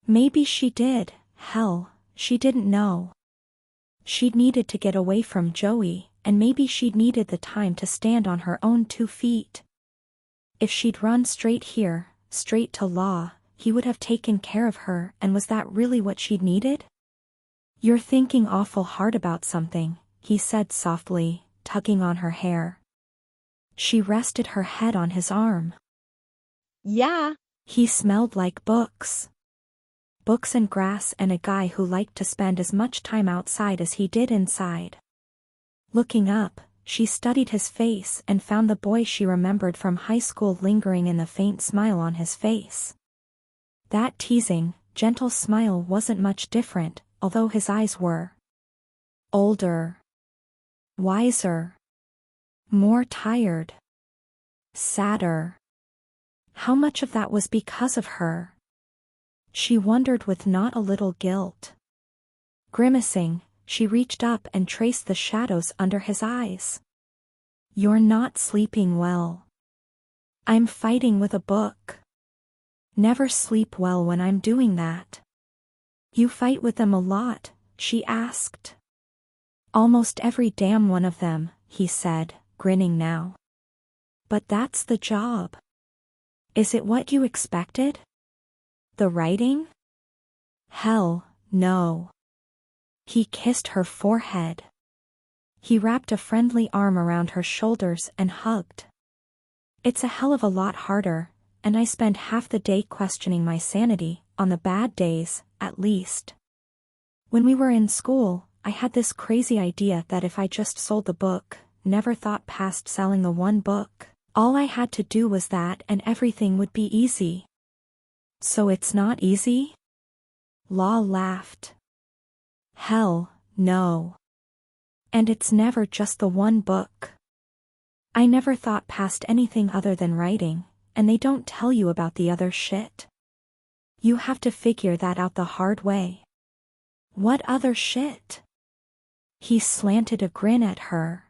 Maybe she did, hell, she didn't know. She'd needed to get away from Joey, and maybe she'd needed the time to stand on her own 2 feet. If she'd run straight here, straight to Law, he would have taken care of her, and was that really what she'd needed? You're thinking awful hard about something, he said softly, tugging on her hair. She rested her head on his arm. Yeah. He smelled like books. Books and grass and a guy who liked to spend as much time outside as he did inside. Looking up, she studied his face and found the boy she remembered from high school lingering in the faint smile on his face. That teasing, gentle smile wasn't much different, although his eyes were older, wiser, more tired, sadder. How much of that was because of her? She wondered with not a little guilt. Grimacing, she reached up and traced the shadows under his eyes. You're not sleeping well. I'm fighting with a book. Never sleep well when I'm doing that. You fight with them a lot, she asked. Almost every damn one of them, he said, grinning now. But that's the job. Is it what you expected? The writing? Hell, no. He kissed her forehead. He wrapped a friendly arm around her shoulders and hugged. It's a hell of a lot harder, and I spend half the day questioning my sanity, on the bad days, at least. When we were in school, I had this crazy idea that if I just sold the book, never thought past selling the one book, all I had to do was that and everything would be easy. So it's not easy? Law laughed. Hell, no. And it's never just the one book. I never thought past anything other than writing, and they don't tell you about the other shit. You have to figure that out the hard way. What other shit? He slanted a grin at her.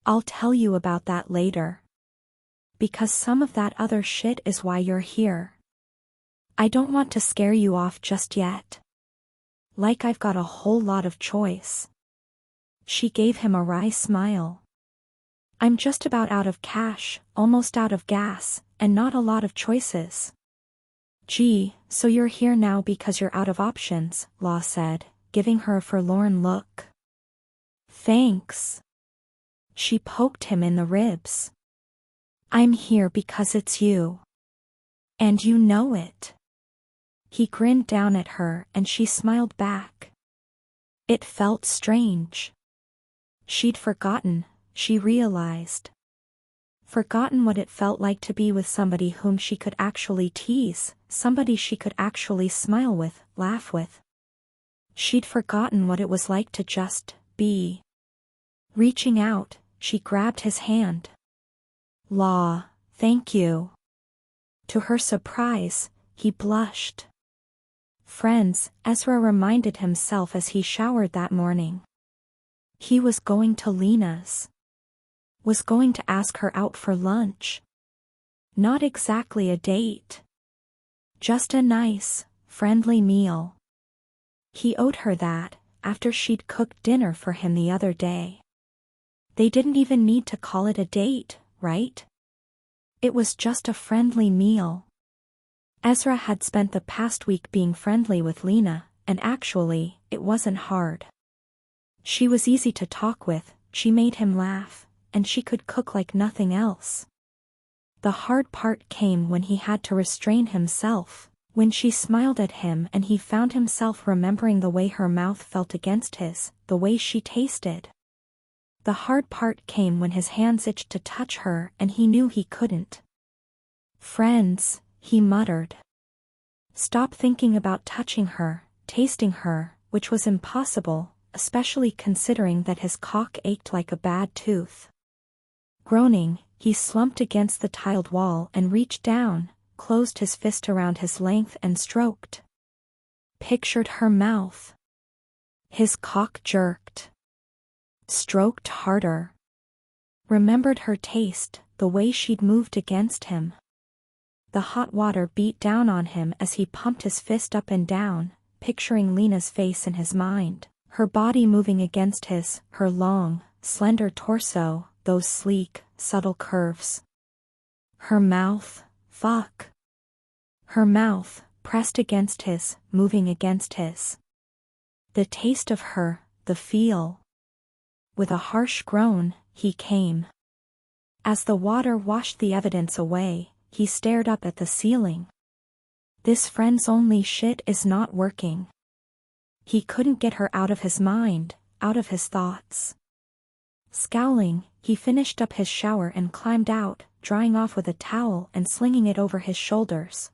I'll tell you about that later. Because some of that other shit is why you're here. I don't want to scare you off just yet. Like I've got a whole lot of choice. She gave him a wry smile. I'm just about out of cash, almost out of gas, and not a lot of choices. Gee, so you're here now because you're out of options, Law said, giving her a forlorn look. Thanks. She poked him in the ribs. I'm here because it's you. And you know it. He grinned down at her and she smiled back. It felt strange. She'd forgotten, she realized. Forgotten what it felt like to be with somebody whom she could actually tease, somebody she could actually smile with, laugh with. She'd forgotten what it was like to just be. Reaching out, she grabbed his hand. Law, thank you. To her surprise, he blushed. Friends, Ezra reminded himself as he showered that morning. He was going to Lena's. Was going to ask her out for lunch. Not exactly a date. Just a nice, friendly meal. He owed her that, after she'd cooked dinner for him the other day. They didn't even need to call it a date, right? It was just a friendly meal. Ezra had spent the past week being friendly with Lena, and actually, it wasn't hard. She was easy to talk with, she made him laugh, and she could cook like nothing else. The hard part came when he had to restrain himself, when she smiled at him and he found himself remembering the way her mouth felt against his, the way she tasted. The hard part came when his hands itched to touch her and he knew he couldn't. Friends, he muttered. Stop thinking about touching her, tasting her, which was impossible, especially considering that his cock ached like a bad tooth. Groaning, he slumped against the tiled wall and reached down, closed his fist around his length and stroked. Pictured her mouth. His cock jerked. Stroked harder. Remembered her taste, the way she'd moved against him. The hot water beat down on him as he pumped his fist up and down, picturing Lena's face in his mind, her body moving against his, her long, slender torso, those sleek, subtle curves. Her mouth, fuck. Her mouth, pressed against his, moving against his. The taste of her, the feel. With a harsh groan, he came. As the water washed the evidence away, he stared up at the ceiling. This friends-only shit is not working. He couldn't get her out of his mind, out of his thoughts. Scowling, he finished up his shower and climbed out, drying off with a towel and slinging it over his shoulders.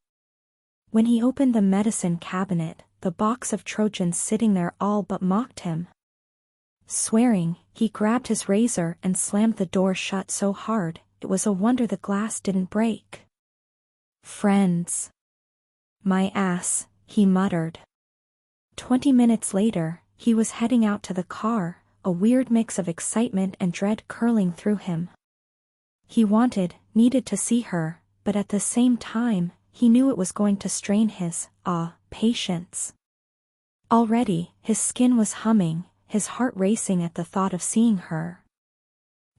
When he opened the medicine cabinet, the box of Trojans sitting there all but mocked him. Swearing, he grabbed his razor and slammed the door shut so hard, it was a wonder the glass didn't break. Friends. My ass, he muttered. 20 minutes later, he was heading out to the car, a weird mix of excitement and dread curling through him. He needed to see her, but at the same time, he knew it was going to strain his, patience. Already, his skin was humming, his heart racing at the thought of seeing her.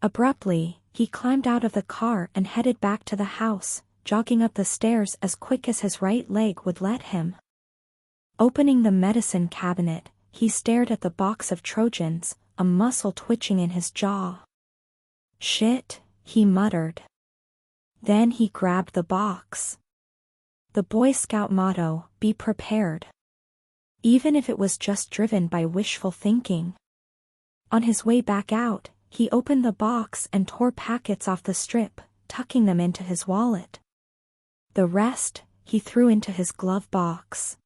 Abruptly, he climbed out of the car and headed back to the house, jogging up the stairs as quick as his right leg would let him. Opening the medicine cabinet, he stared at the box of Trojans, a muscle twitching in his jaw. Shit, he muttered. Then he grabbed the box. The Boy Scout motto, be prepared. Even if it was just driven by wishful thinking. On his way back out, he opened the box and tore packets off the strip, tucking them into his wallet. The rest, he threw into his glove box.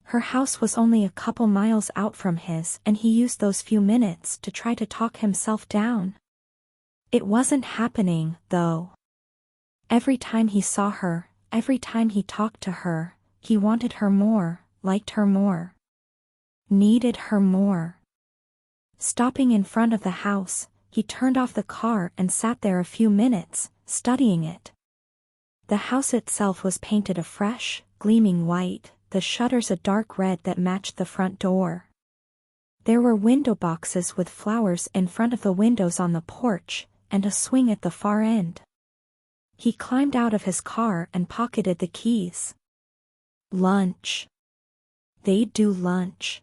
Her house was only a couple miles out from his, and he used those few minutes to try to talk himself down. It wasn't happening, though. Every time he saw her, every time he talked to her, he wanted her more, liked her more. Needed her more. Stopping in front of the house, he turned off the car and sat there a few minutes, studying it. The house itself was painted a fresh, gleaming white, the shutters a dark red that matched the front door. There were window boxes with flowers in front of the windows on the porch, and a swing at the far end. He climbed out of his car and pocketed the keys. Lunch. They'd do lunch.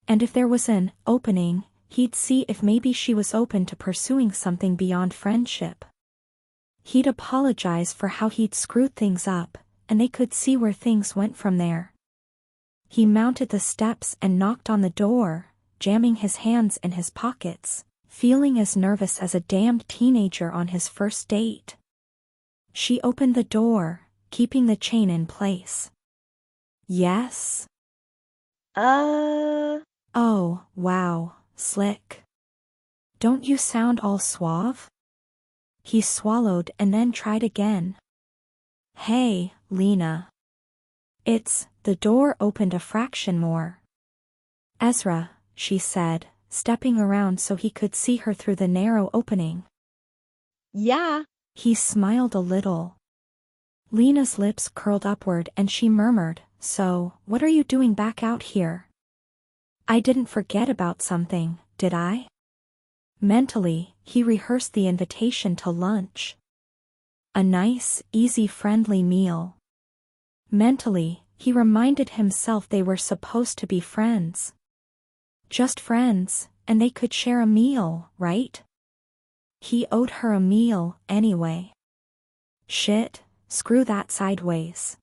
And if there was an opening, he'd see if maybe she was open to pursuing something beyond friendship. He'd apologize for how he'd screwed things up, and they could see where things went from there. He mounted the steps and knocked on the door, jamming his hands in his pockets, feeling as nervous as a damned teenager on his first date. She opened the door, keeping the chain in place. Yes? Oh, wow, slick. Don't you sound all suave? He swallowed and then tried again. Hey, Lena. The door opened a fraction more. Ezra, she said, stepping around so he could see her through the narrow opening. Yeah. He smiled a little. Lena's lips curled upward and she murmured, So, what are you doing back out here? I didn't forget about something, did I? Mentally, he rehearsed the invitation to lunch. A nice, easy, friendly meal. Mentally, he reminded himself they were supposed to be friends. Just friends, and they could share a meal, right? He owed her a meal, anyway. Shit, screw that sideways.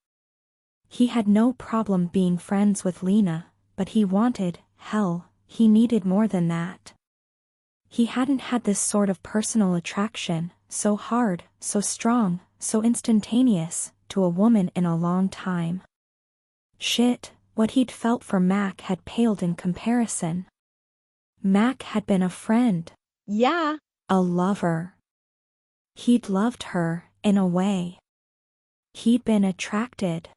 He had no problem being friends with Lena, but he wanted, hell, he needed more than that. He hadn't had this sort of personal attraction, so hard, so strong, so instantaneous, to a woman in a long time. Shit, what he'd felt for Mac had paled in comparison. Mac had been a friend. Yeah. A lover. He'd loved her, in a way. He'd been attracted.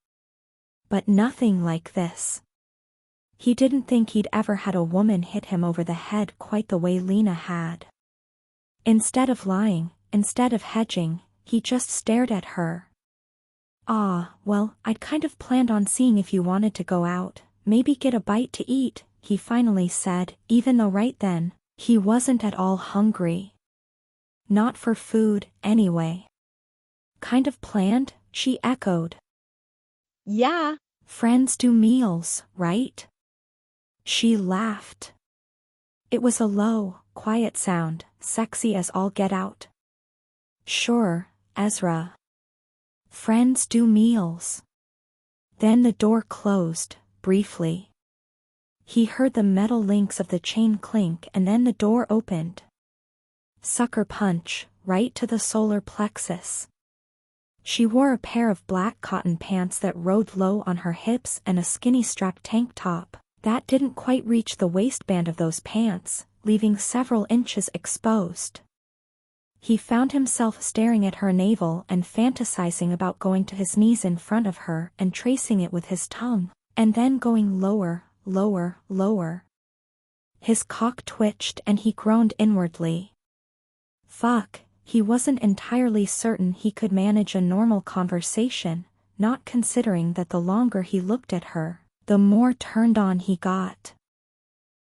But nothing like this. He didn't think he'd ever had a woman hit him over the head quite the way Lena had. Instead of lying, instead of hedging, he just stared at her. "Ah, well, I'd kind of planned on seeing if you wanted to go out, maybe get a bite to eat," he finally said, even though right then, he wasn't at all hungry. Not for food, anyway. "Kind of planned?" she echoed. Yeah. "Friends do meals, right?" She laughed. It was a low, quiet sound, sexy as all get out. "Sure, Ezra. Friends do meals." Then the door closed, briefly. He heard the metal links of the chain clink and then the door opened. Sucker punch, right to the solar plexus. She wore a pair of black cotton pants that rode low on her hips and a skinny strapped tank top that didn't quite reach the waistband of those pants, leaving several inches exposed. He found himself staring at her navel and fantasizing about going to his knees in front of her and tracing it with his tongue, and then going lower, lower, lower. His cock twitched and he groaned inwardly. Fuck, he wasn't entirely certain he could manage a normal conversation, not considering that the longer he looked at her, the more turned on he got.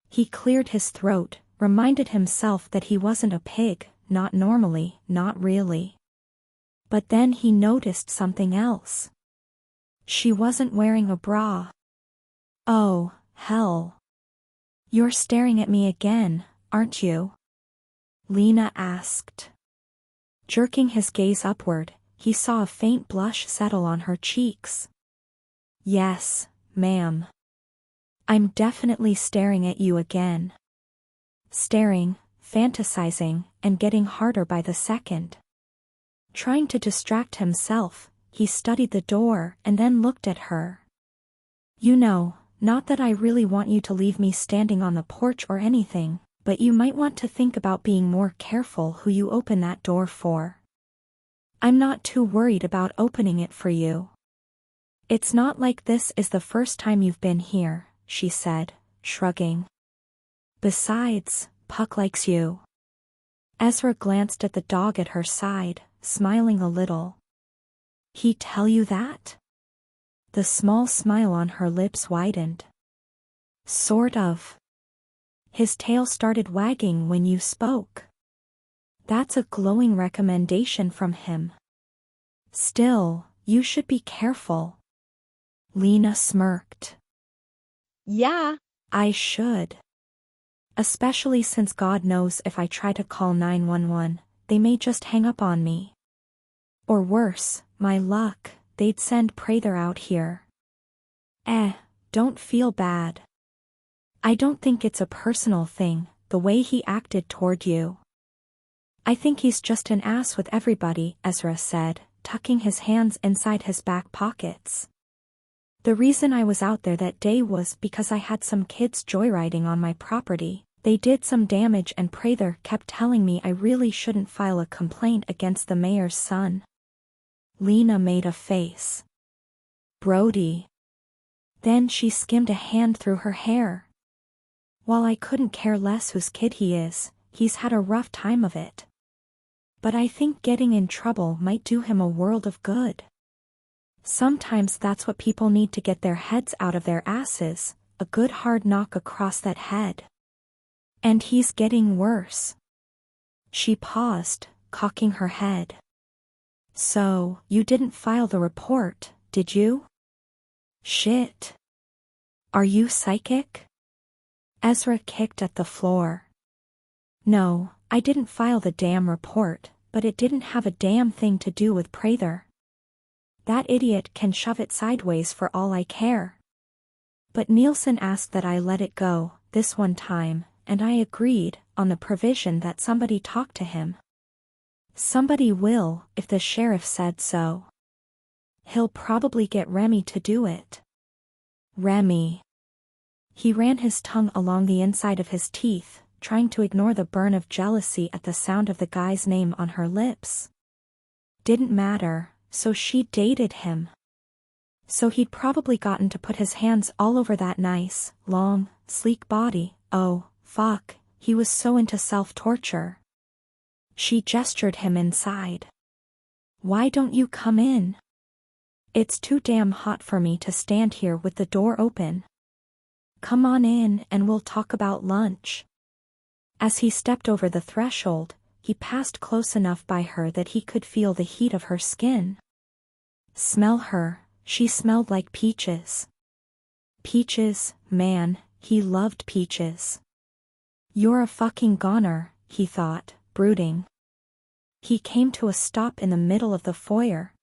He cleared his throat, reminded himself that he wasn't a pig, not normally, not really. But then he noticed something else. She wasn't wearing a bra. "Oh, hell. You're staring at me again, aren't you?" Lena asked. Jerking his gaze upward, he saw a faint blush settle on her cheeks. "Yes, ma'am. I'm definitely staring at you again." Staring, fantasizing, and getting harder by the second. Trying to distract himself, he studied the door and then looked at her. "You know, not that I really want you to leave me standing on the porch or anything, but you might want to think about being more careful who you open that door for. I'm not too worried about opening it for you. It's not like this is the first time you've been here," she said, shrugging. "Besides, Puck likes you." Ezra glanced at the dog at her side, smiling a little. "He tell you that?" The small smile on her lips widened. "Sort of. His tail started wagging when you spoke." "That's a glowing recommendation from him." "Still, you should be careful." Lena smirked. Yeah. "I should. Especially since God knows if I try to call 911, they may just hang up on me. Or worse, my luck, they'd send Prather out here." Don't feel bad. I don't think it's a personal thing, the way he acted toward you. I think he's just an ass with everybody," Ezra said, tucking his hands inside his back pockets. "The reason I was out there that day was because I had some kids joyriding on my property. They did some damage and Prather kept telling me I really shouldn't file a complaint against the mayor's son." Lena made a face. "Brody." Then she skimmed a hand through her hair. "While I couldn't care less whose kid he is, he's had a rough time of it. But I think getting in trouble might do him a world of good. Sometimes that's what people need to get their heads out of their asses, a good hard knock across that head. And he's getting worse." She paused, cocking her head. "So, you didn't file the report, did you?" "Shit. Are you psychic?" Ezra kicked at the floor. "No, I didn't file the damn report, but it didn't have a damn thing to do with Prather. That idiot can shove it sideways for all I care. But Nielsen asked that I let it go, this one time, and I agreed, on the provision that somebody talk to him. Somebody will, if the sheriff said so. He'll probably get Remy to do it." "Remy." He ran his tongue along the inside of his teeth, trying to ignore the burn of jealousy at the sound of the guy's name on her lips. Didn't matter, so she dated him. So he'd probably gotten to put his hands all over that nice, long, sleek body. Oh, fuck, he was so into self-torture. She gestured him inside. "Why don't you come in?" It's too damn hot for me to stand here with the door open. Come on in and we'll talk about lunch. As he stepped over the threshold, he passed close enough by her that he could feel the heat of her skin. Smell her, she smelled like peaches. Peaches, man, he loved peaches. You're a fucking goner, he thought, brooding. He came to a stop in the middle of the foyer.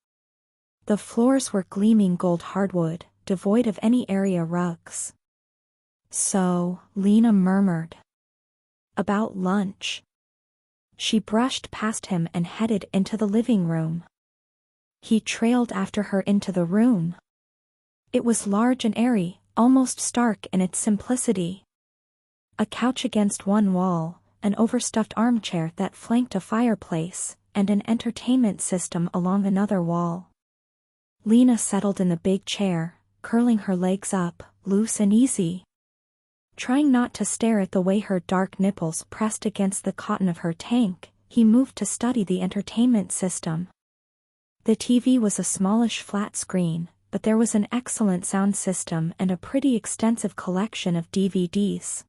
The floors were gleaming gold hardwood, devoid of any area rugs. So, Lena murmured. About lunch. She brushed past him and headed into the living room. He trailed after her into the room. It was large and airy, almost stark in its simplicity. A couch against one wall, an overstuffed armchair that flanked a fireplace, and an entertainment system along another wall. Lena settled in the big chair, curling her legs up, loose and easy. Trying not to stare at the way her dark nipples pressed against the cotton of her tank, he moved to study the entertainment system. The TV was a smallish flat screen, but there was an excellent sound system and a pretty extensive collection of DVDs.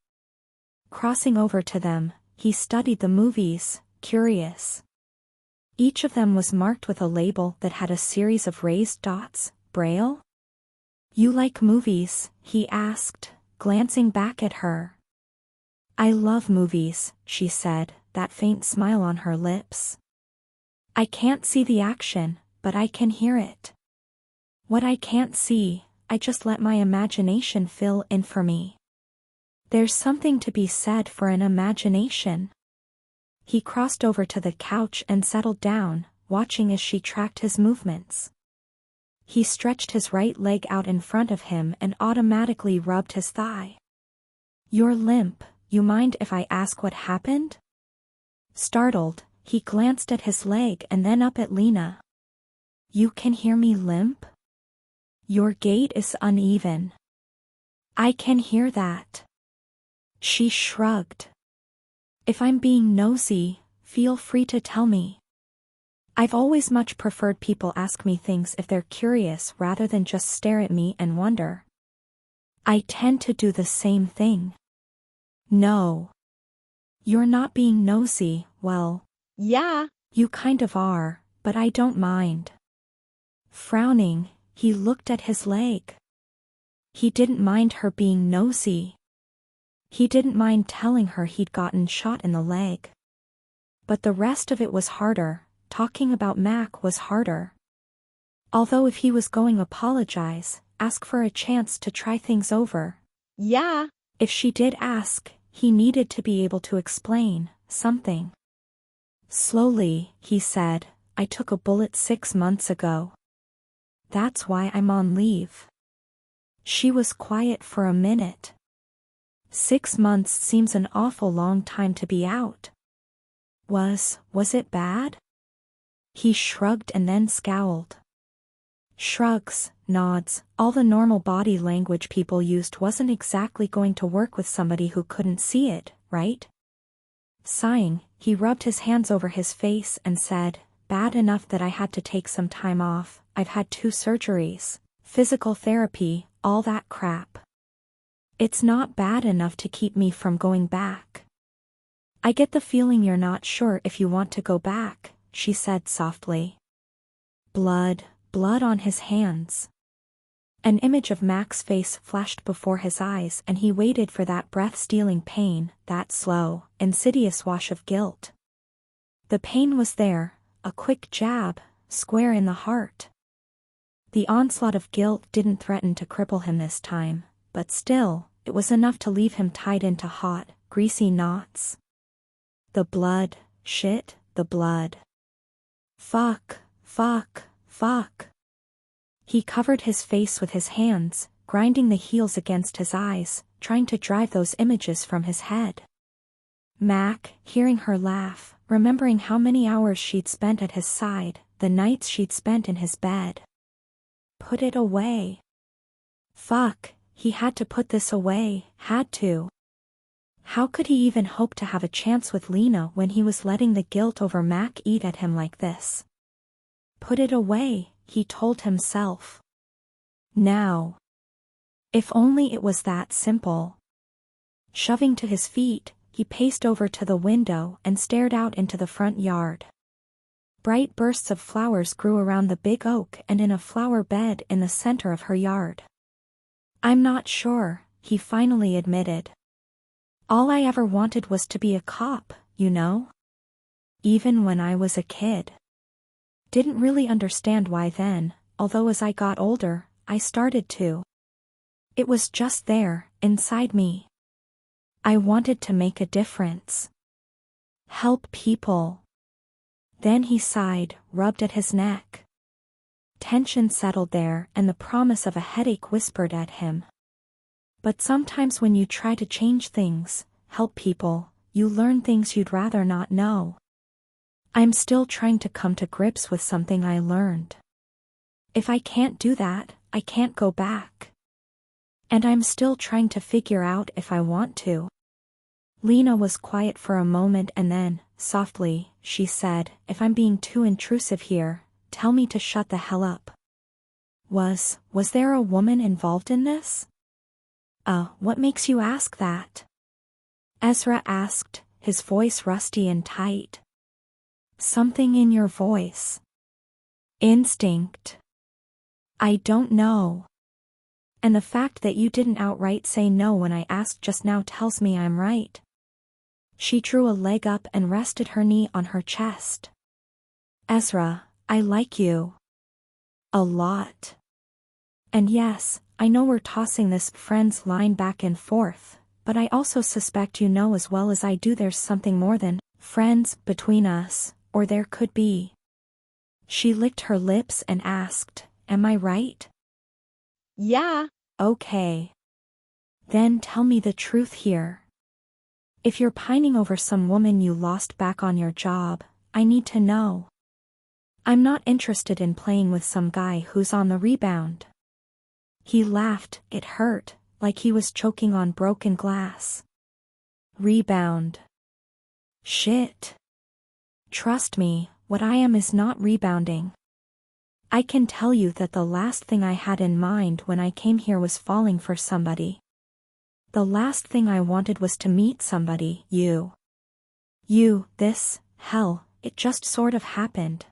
Crossing over to them, he studied the movies, curious. Each of them was marked with a label that had a series of raised dots, Braille? You like movies? He asked, glancing back at her. I love movies, she said, that faint smile on her lips. I can't see the action, but I can hear it. What I can't see, I just let my imagination fill in for me. There's something to be said for an imagination. He crossed over to the couch and settled down, watching as she tracked his movements. He stretched his right leg out in front of him and automatically rubbed his thigh. You're limp, you mind if I ask what happened? Startled, he glanced at his leg and then up at Lena. You can hear me limp? Your gait is uneven. I can hear that. She shrugged. If I'm being nosy, feel free to tell me. I've always much preferred people ask me things if they're curious rather than just stare at me and wonder. I tend to do the same thing. No. You're not being nosy, well. Yeah. You kind of are, but I don't mind. Frowning, he looked at his leg. He didn't mind her being nosy. He didn't mind telling her he'd gotten shot in the leg. But the rest of it was harder. Talking about Mac was harder. Although if he was going to apologize, ask for a chance to try things over. Yeah. If she did ask, he needed to be able to explain something. Slowly, he said, I took a bullet 6 months ago. That's why I'm on leave. She was quiet for a minute. 6 months seems an awful long time to be out. Was it bad? He shrugged and then scowled. Shrugs, nods, all the normal body language people used wasn't exactly going to work with somebody who couldn't see it, right? Sighing, he rubbed his hands over his face and said, bad enough that I had to take some time off. I've had 2 surgeries, physical therapy, all that crap. It's not bad enough to keep me from going back. I get the feeling you're not sure if you want to go back, she said softly. Blood on his hands. An image of Mac's face flashed before his eyes and he waited for that breath-stealing pain, that slow, insidious wash of guilt. The pain was there, a quick jab, square in the heart. The onslaught of guilt didn't threaten to cripple him this time, but still, it was enough to leave him tied into hot, greasy knots. The blood, shit, the blood. Fuck. He covered his face with his hands, grinding the heels against his eyes, trying to drive those images from his head. Mac, hearing her laugh, remembering how many hours she'd spent at his side, the nights she'd spent in his bed. Put it away. Fuck, he had to put this away, had to. How could he even hope to have a chance with Lena when he was letting the guilt over Mac eat at him like this? Put it away, he told himself. Now. If only it was that simple. Shoving to his feet, he paced over to the window and stared out into the front yard. Bright bursts of flowers grew around the big oak and in a flower bed in the center of her yard. I'm not sure, he finally admitted. All I ever wanted was to be a cop, you know? Even when I was a kid. Didn't really understand why then, although as I got older, I started to. It was just there, inside me. I wanted to make a difference. Help people. Then he sighed, rubbed at his neck. Tension settled there and the promise of a headache whispered at him. But sometimes when you try to change things, help people, you learn things you'd rather not know. I'm still trying to come to grips with something I learned. If I can't do that, I can't go back. And I'm still trying to figure out if I want to. Lena was quiet for a moment and then, softly, she said, if I'm being too intrusive here, tell me to shut the hell up. Was there a woman involved in this? What makes you ask that? Ezra asked, his voice rusty and tight. Something in your voice. Instinct. I don't know. And the fact that you didn't outright say no when I asked just now tells me I'm right. She drew a leg up and rested her knee on her chest. Ezra, I like you. A lot. And yes, I know we're tossing this friends line back and forth, but I also suspect you know as well as I do there's something more than friends between us, or there could be. She licked her lips and asked, am I right? Yeah. Okay. Then tell me the truth here. If you're pining over some woman you lost back on your job, I need to know. I'm not interested in playing with some guy who's on the rebound. He laughed, it hurt, like he was choking on broken glass. Rebound. Shit. Trust me, what I am is not rebounding. I can tell you that the last thing I had in mind when I came here was falling for somebody. The last thing I wanted was to meet somebody, you. Hell, it just sort of happened.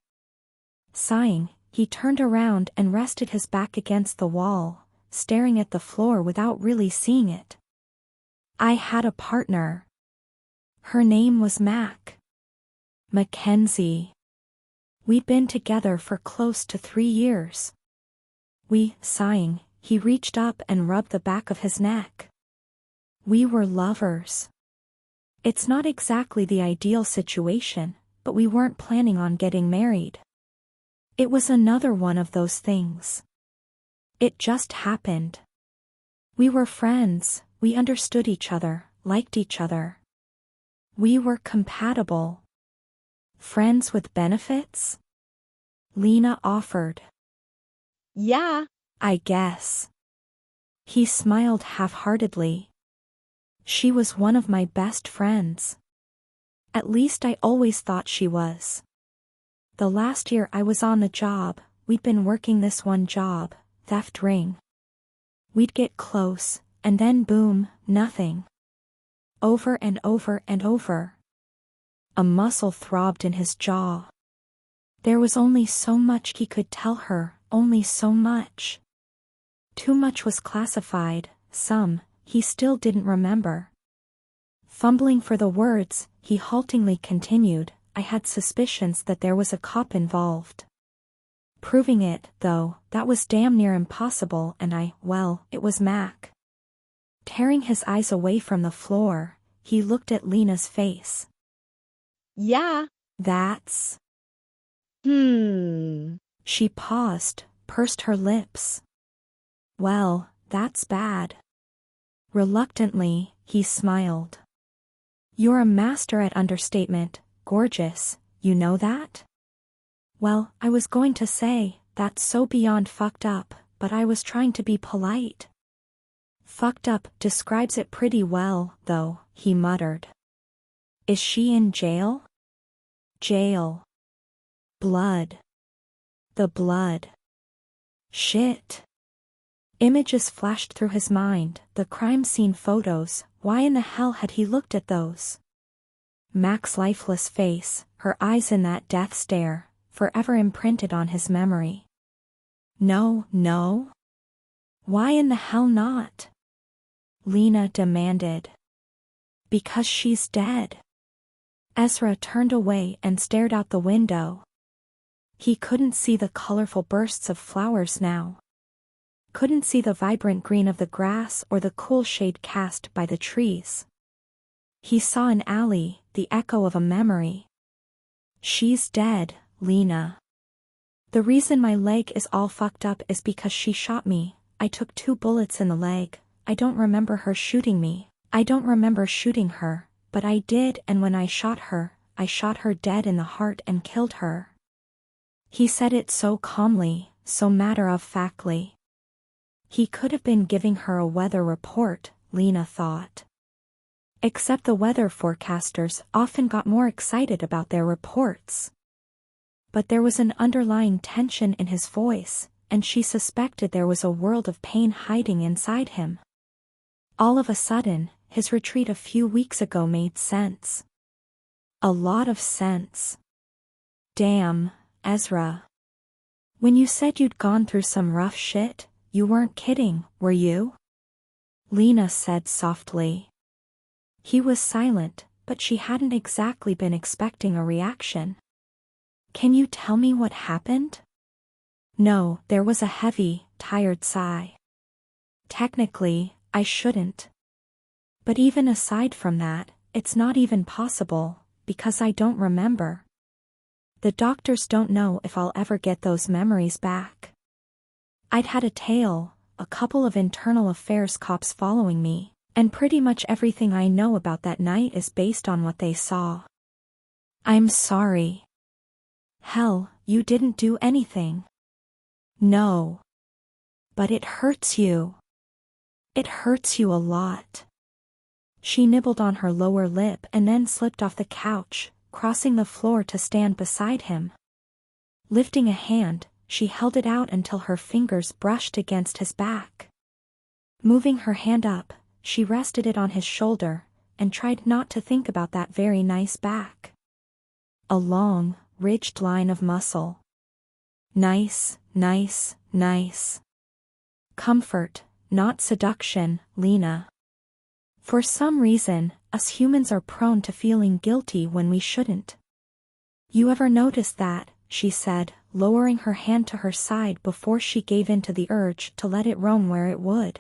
Sighing, he turned around and rested his back against the wall, staring at the floor without really seeing it. I had a partner. Her name was Mackenzie. We'd been together for close to 3 years. Sighing, he reached up and rubbed the back of his neck. We were lovers. It's not exactly the ideal situation, but we weren't planning on getting married. It was another one of those things. It just happened. We were friends, we understood each other, liked each other. We were compatible. Friends with benefits? Lena offered. Yeah. I guess. He smiled half-heartedly. She was one of my best friends. At least I always thought she was. The last year I was on the job, we'd been working this one job, theft ring. We'd get close, and then boom, nothing. Over and over and over. A muscle throbbed in his jaw. There was only so much he could tell her, only so much. Too much was classified, some, he still didn't remember. Fumbling for the words, he haltingly continued, I had suspicions that there was a cop involved. Proving it, though, that was damn near impossible and it was Mac. Tearing his eyes away from the floor, he looked at Lena's face. Yeah. That's... She paused, pursed her lips. Well, that's bad. Reluctantly, he smiled. You're a master at understatement, gorgeous, you know that? Well, I was going to say, that's so beyond fucked up, but I was trying to be polite. Fucked up describes it pretty well, though, he muttered. Is she in jail? Jail. Blood. The blood. Shit. Images flashed through his mind, the crime scene photos. Why in the hell had he looked at those? Mac's lifeless face, her eyes in that death stare, forever imprinted on his memory. No, no. Why in the hell not? Lena demanded. Because she's dead. Ezra turned away and stared out the window. He couldn't see the colorful bursts of flowers now. Couldn't see the vibrant green of the grass or the cool shade cast by the trees. He saw an alley, the echo of a memory. She's dead, Lena. The reason my leg is all fucked up is because she shot me. I took 2 bullets in the leg. I don't remember her shooting me. I don't remember shooting her, but I did, and when I shot her dead in the heart and killed her. He said it so calmly, so matter-of-factly. He could have been giving her a weather report, Lena thought. Except the weather forecasters often got more excited about their reports. But there was an underlying tension in his voice, and she suspected there was a world of pain hiding inside him. All of a sudden, his retreat a few weeks ago made sense. A lot of sense. Damn, Ezra. When you said you'd gone through some rough shit, you weren't kidding, were you? Lena said softly. He was silent, but she hadn't exactly been expecting a reaction. Can you tell me what happened? No, there was a heavy, tired sigh. Technically, I shouldn't. But even aside from that, it's not even possible, because I don't remember. The doctors don't know if I'll ever get those memories back. I'd had a tail, a couple of internal affairs cops following me, and pretty much everything I know about that night is based on what they saw. I'm sorry. Hell, you didn't do anything. No. But it hurts you. It hurts you a lot. She nibbled on her lower lip and then slipped off the couch, crossing the floor to stand beside him. Lifting a hand, she held it out until her fingers brushed against his back. Moving her hand up, she rested it on his shoulder, and tried not to think about that very nice back. A long, ridged line of muscle. Nice, nice, nice. Comfort, not seduction, Lena. For some reason, us humans are prone to feeling guilty when we shouldn't. You ever notice that? She said, lowering her hand to her side before she gave in to the urge to let it roam where it would.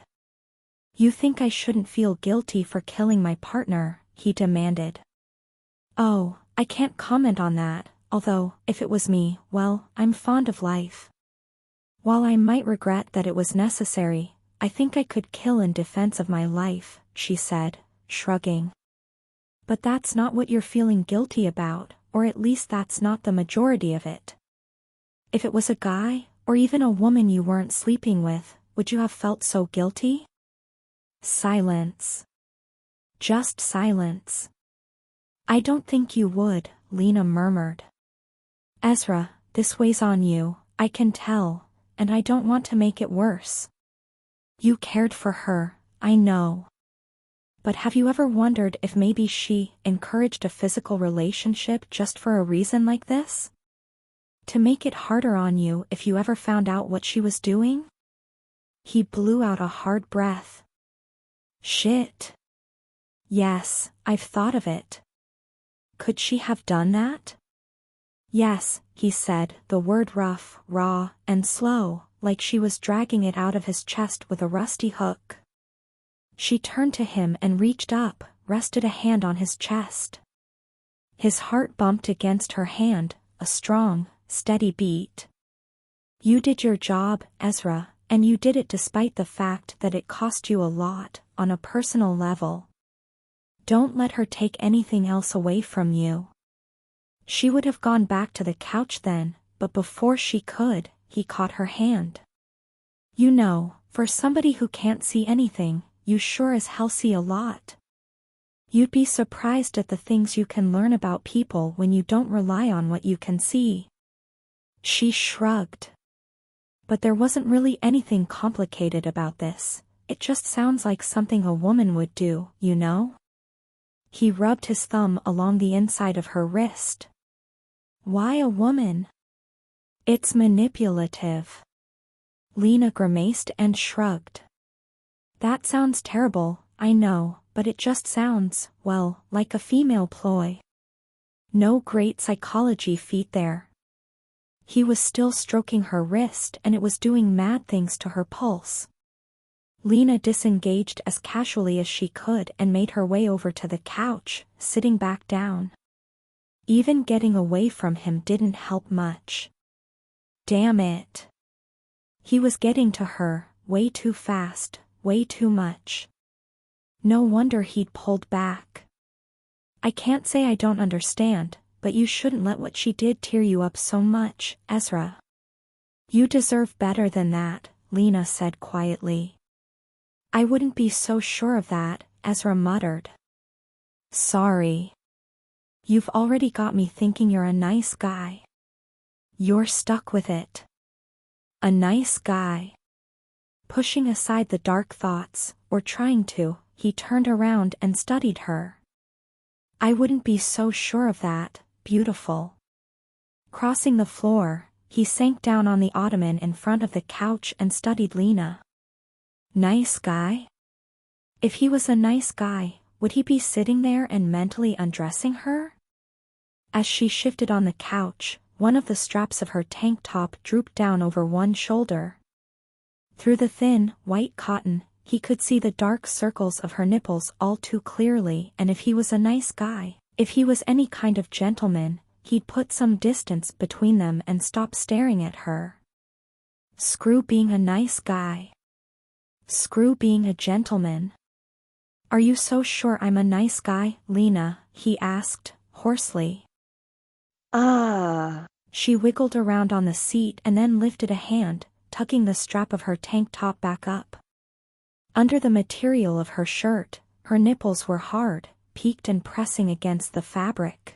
You think I shouldn't feel guilty for killing my partner, he demanded. Oh, I can't comment on that, although, if it was me, well, I'm fond of life. While I might regret that it was necessary, I think I could kill in defense of my life, she said, shrugging. But that's not what you're feeling guilty about, or at least that's not the majority of it. If it was a guy, or even a woman you weren't sleeping with, would you have felt so guilty? Silence. Just silence. I don't think you would, Lena murmured. Ezra, this weighs on you, I can tell, and I don't want to make it worse. You cared for her, I know. But have you ever wondered if maybe she encouraged a physical relationship just for a reason like this? To make it harder on you if you ever found out what she was doing? He blew out a hard breath. Shit. Yes, I've thought of it. Could she have done that? Yes, he said, the word rough, raw, and slow, like she was dragging it out of his chest with a rusty hook. She turned to him and reached up, rested a hand on his chest. His heart bumped against her hand, a strong, steady beat. You did your job, Ezra, and you did it despite the fact that it cost you a lot, on a personal level. Don't let her take anything else away from you. She would have gone back to the couch then, but before she could, he caught her hand. You know, for somebody who can't see anything, you sure as hell see a lot. You'd be surprised at the things you can learn about people when you don't rely on what you can see. She shrugged. But there wasn't really anything complicated about this. It just sounds like something a woman would do, you know? He rubbed his thumb along the inside of her wrist. Why a woman? It's manipulative. Lena grimaced and shrugged. That sounds terrible, I know, but it just sounds, well, like a female ploy. No great psychology feat there. He was still stroking her wrist and it was doing mad things to her pulse. Lena disengaged as casually as she could and made her way over to the couch, sitting back down. Even getting away from him didn't help much. Damn it. He was getting to her, way too fast, way too much. No wonder he'd pulled back. I can't say I don't understand, but you shouldn't let what she did tear you up so much, Ezra. You deserve better than that, Lena said quietly. I wouldn't be so sure of that, Ezra muttered. Sorry. You've already got me thinking you're a nice guy. You're stuck with it. A nice guy. Pushing aside the dark thoughts, or trying to, he turned around and studied her. I wouldn't be so sure of that, beautiful. Crossing the floor, he sank down on the ottoman in front of the couch and studied Lena. Nice guy? If he was a nice guy, would he be sitting there and mentally undressing her? As she shifted on the couch, one of the straps of her tank top drooped down over one shoulder. Through the thin, white cotton, he could see the dark circles of her nipples all too clearly, and if he was a nice guy, if he was any kind of gentleman, he'd put some distance between them and stop staring at her. Screw being a nice guy. Screw being a gentleman. Are you so sure I'm a nice guy, Lena? He asked, hoarsely. She wiggled around on the seat and then lifted a hand, tucking the strap of her tank top back up. Under the material of her shirt, her nipples were hard, peaked and pressing against the fabric.